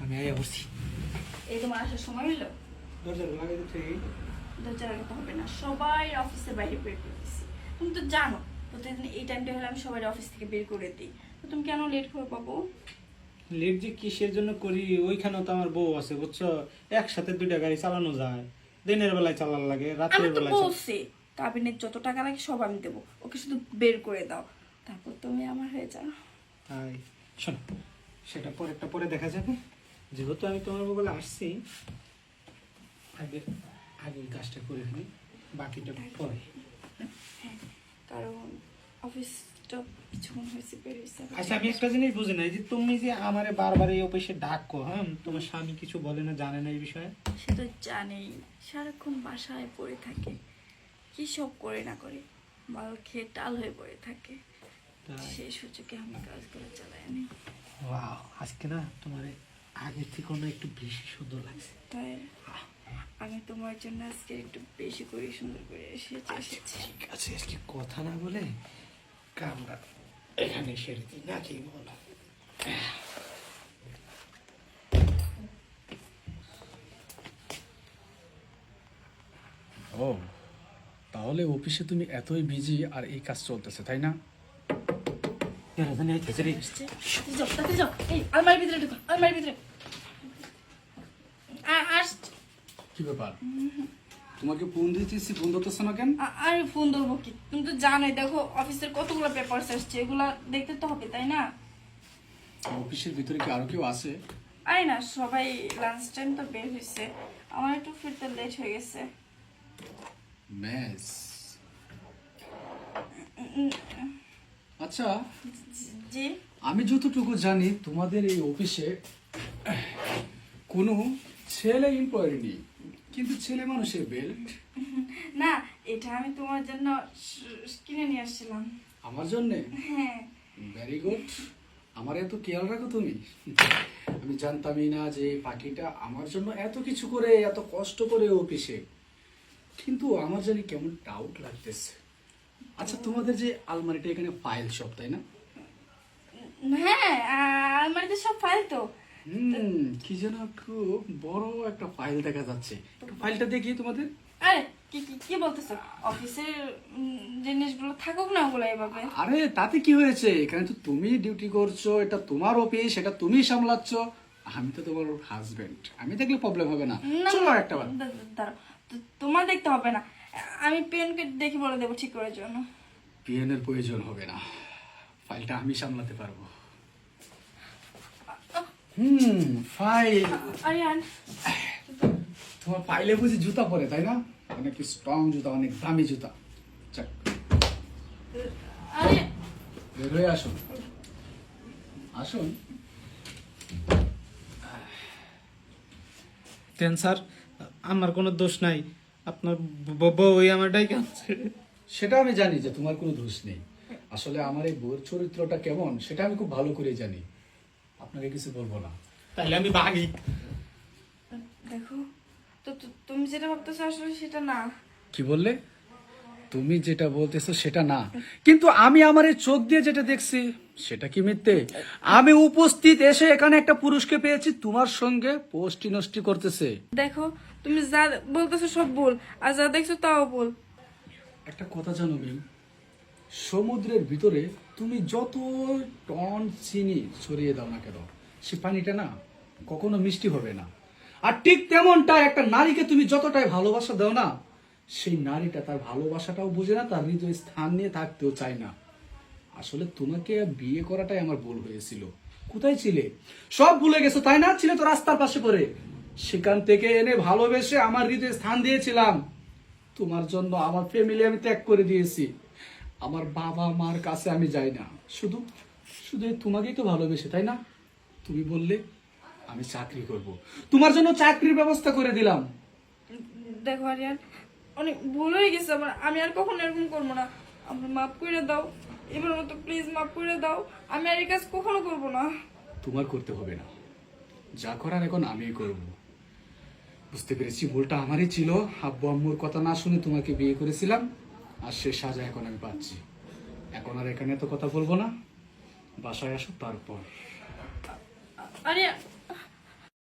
আমি আয়া বসছি। এই তোমার আসার সময় হইলো? দরজা লাগাই দিতে দরজা লাগাতে হবে না, সবাই অফিসের বাইরে বের করে দিচ্ছি। তুমি তো জানো প্রতিদিন এই টাইমটা হলে আমি সবাই অফিস থেকে বের করে দিই, তো তুমি কেন লেট করে পাবো? লেট যে কিসের জন্য করি, ওইখানেও তো আমার বউ আছে বুঝছো, একসাথে দুইটা গাড়ি চালানো যায়। দিনের বেলায় চালানো লাগে, আমি রাতের তো বেলায় বলছি কাবিনের যত টাকা লাগে সব আমি দেবো, ওকে শুধু বের করে দাও, তারপর তুমি আমার হয়ে যাও। তাই শোনো, সেটা পরেরটা পরে দেখা যাবে। যেহেতু আমি তোমার বলে আসছি, আগে আগে এই কাজটা করে ফেলি, বাকিটা পরে। হ্যাঁ, কারণ অফিসটা কিছুক্ষণ হয়েছে বের হয়েছে। আচ্ছা, আমি একটা জিনিস বুঝি না, যে তুমি যে আমারে বারবার এই অফিসে ডাকো, হ্যাঁ, তোমার স্বামী কিছু বলে না, জানে না এই বিষয়ে? সে তো জানেই, সারাক্ষণ বাসায় পড়ে থাকে, কি সব করে না করে, মাল খেয়ে টাল হয়ে পড়ে থাকে, সেই সুযোগে আমি কাজগুলো চালাই আনি। ওয়াও, আজকে না তোমার আগের থেকে না একটু বেশি সুন্দর লাগছে। তাই আমি তোমার জন্য আজকে একটু বেশি করে সুন্দর করে এসেছি। ঠিক আছে, আজকে কথা না বলে কামরা এখানে সেরে দিই নাকি বলো? ও, তাহলে অফিসে তুমি এতই বিজি আর এই কাজ চলতেছে, তাই না? তাতে যাও, এই আলমারির ভিতরে ঢুকো, আলমারির ভিতরে কি ব্যাপার? তোমাকে ফোন দিতেছি, ফোন ধরতেছে না কেন? আরে ফোন ধরবো কি, তুমি তো জানোই, দেখো অফিসের কতগুলো পেপারস আসছে, এগুলা দেখতে তো হবে তাই না? অফিসের ভিতরে কি আরো কেউ আছে? আরে না, সবাই লাঞ্চ টাইম তো বের হয়েছে, আমার একটু ফিরতে লেট হয়ে গেছে। ম্যাস। আচ্ছা, জি, আমি যতটুকু জানি তোমাদের এই অফিসে কোনো ছেলে এমপ্লয়ি নেই, কিন্তু ছেলে মানুষের বেল্ট। না, এটা আমি তোমার জন্য কিনে নিয়ে আসছিলাম। আমার জন্য? হ্যাঁ। Very good. আমার এত খেয়াল রাখো তুমি। আমি জানতামই না যে পাখিটা আমার জন্য এত কিছু করে, এত কষ্ট করে অফিসে, কিন্তু আমার জানি কেমন ডাউট লাগতেছে। আচ্ছা, তোমাদের যে আলমারিটা এখানে ফাইল সব, তাই না? হ্যাঁ, আলমারিতে সব ফাইল তো। কি যেন একটু বড় একটা ফাইল দেখা যাচ্ছে, একটু ফাইলটা দেখি তোমাদের। আরে কি কি কি বলতেছো? অফিসের জিনিসগুলো থাকুক না ওগুলো এভাবে। আরে তাতে কি হয়েছে, এখানে তো তুমি ডিউটি করছো, এটা তোমার অফিস, এটা তুমি সামলাচ্ছ, আমি তো তোমার হাজবেন্ড, আমি দেখলে প্রবলেম হবে না? না, চলো একটা বার। দাঁড়াও, তোমার দেখতে হবে না, আমি পেনকে দেখে বলে দেবো ঠিক করার জন্য। পিএনের প্রয়োজন হবে না, ফাইলটা আমি সামলাতে পারবো। ফাইল। আরে তোমার ফাইলে বুঝি জুতা পরে, তাই না? অনেক স্ট্রং জুতা, অনেক দামি জুতা। যাক, আরে বের হয়ে আসুন, আসুন। কেন স্যার, আমার কোনো দোষ নাই, আপনার বউই আমার ডাইকে আনছে। সেটা আমি জানি যে তোমার কোনো দোষ নেই, আসলে আমার এই বউর চরিত্রটা কেমন সেটা আমি খুব ভালো করে জানি, আপনাকে কিছু বলবো না। তাহলে আমি ভাগি। দেখো, তুমি যেটা ভাবতেছো আসলে সেটা না। কি বললে? তুমি যেটা বলতেছো সেটা না, কিন্তু আমি আমার এই চোখ দিয়ে যেটা দেখছি সেটা কি মিথ্যে? আমি উপস্থিত এসে এখানে একটা পুরুষকে পেয়েছি তোমার সঙ্গে পোস্টি নষ্টি করতেছে। দেখো, তুমি যা বলতেছো সব ভুল, আর যা দেখছো তাও ভুল। একটা কথা জানো মিম, সমুদ্রের ভিতরে তুমি যত টন চিনি ছড়িয়ে দাও না কেন, সে পানিটা না কখনো মিষ্টি হবে না। আর ঠিক তেমনটা একটা নারীকে তুমি যতটাই ভালোবাসা দাও না, সেই নারীটা তার ভালোবাসাটাও বুঝে না, তার হৃদয় স্থান নিয়ে থাকতেও চায় না। আসলে তোমাকে বিয়ে করাটাই আমার ভুল হয়েছিল। কোথায় ছিলে? সব ভুলে গেছো তাই না? ছিলে তো রাস্তার পাশে পড়ে, সেখান থেকে এনে ভালোবেসে আমার হৃদয়ে স্থান দিয়েছিলাম। তোমার জন্য আমার ফ্যামিলি আমি ত্যাগ করে দিয়েছি, আমার বাবা মার কাছে আমি যাই না, শুধু শুধু তোমাকেই তো ভালোবেসে, তাই না? তুমি বললে আমি চাকরি করব, তোমার জন্য চাকরির ব্যবস্থা করে দিলাম। দেখো আরিয়ান, অনেক ভুল হয়ে গেছে আমার, আমি আর কখনো এরকম করবো না, আমার মাফ করে দাও, এবার মতো প্লিজ মাফ করে দাও, আমি আর এই কাজ কখনো করবো না। তোমার করতে হবে না, যা করার এখন আমিই করব। বুঝতে পেরেছি ভুলটা আমারই ছিল, আব্বু আম্মুর কথা না শুনে তোমাকে বিয়ে করেছিলাম, আর সে সাজা এখন আমি পাচ্ছি। এখন আর এখানে তো কথা বলবো না, বাসায় আসো তারপর। আরিয়ান